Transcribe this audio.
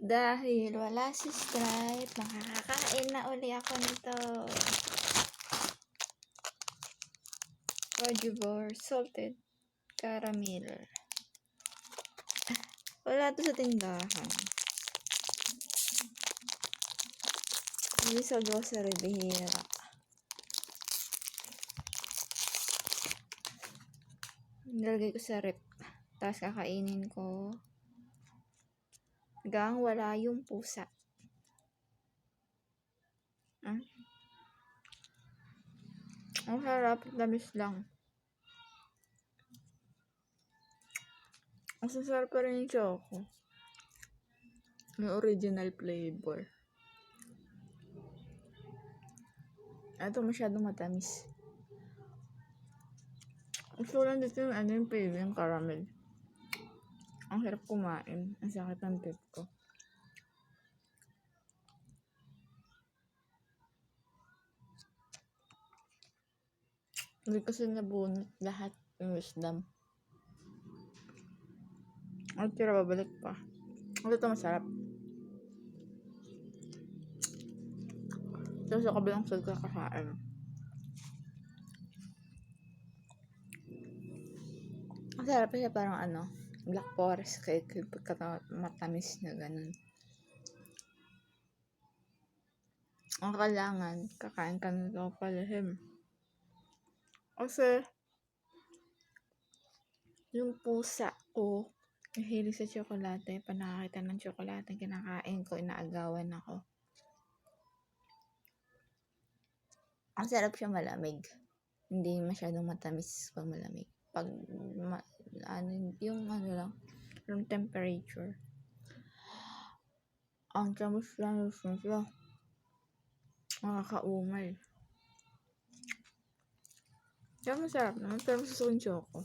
Dahil wala si Stripe, makakakain na uli ako nito. Rojibor salted caramel. Wala to sa tindahan. Hindi sa grocery, bihira. Nilagay ko sa rep. Tapos kakainin ko. Hanggang wala yung pusa. Ang sarap, tamis lang. Ang sasarap pa rin yung choco. Yung original flavor. Ito masyadong matamis. Gusto lang dito yung yung caramel. Ang hirap kumain. Ang sakit ng tit ko. Hindi kasi nabunot lahat yung wisdom. Ang tira, babalik pa. Ito masarap. Ito sa kabilang side ko kakain. Ang sarap siya, parang Black Forest cake. Matamis na ganun. Ang kailangan, kakain ka nito palihim. Kasi, yung pusa ko, mahilig sa tsokolate. Pag nakakita ng tsokolate, kinakain ko, inaagawan ako. Ang sarap siya malamig. Hindi masyadong matamis pag malamig. Pag, room temperature. Ang tamis lang siya. Nakakaumay. Kaya masarap naman, pero gusto ko yung choco.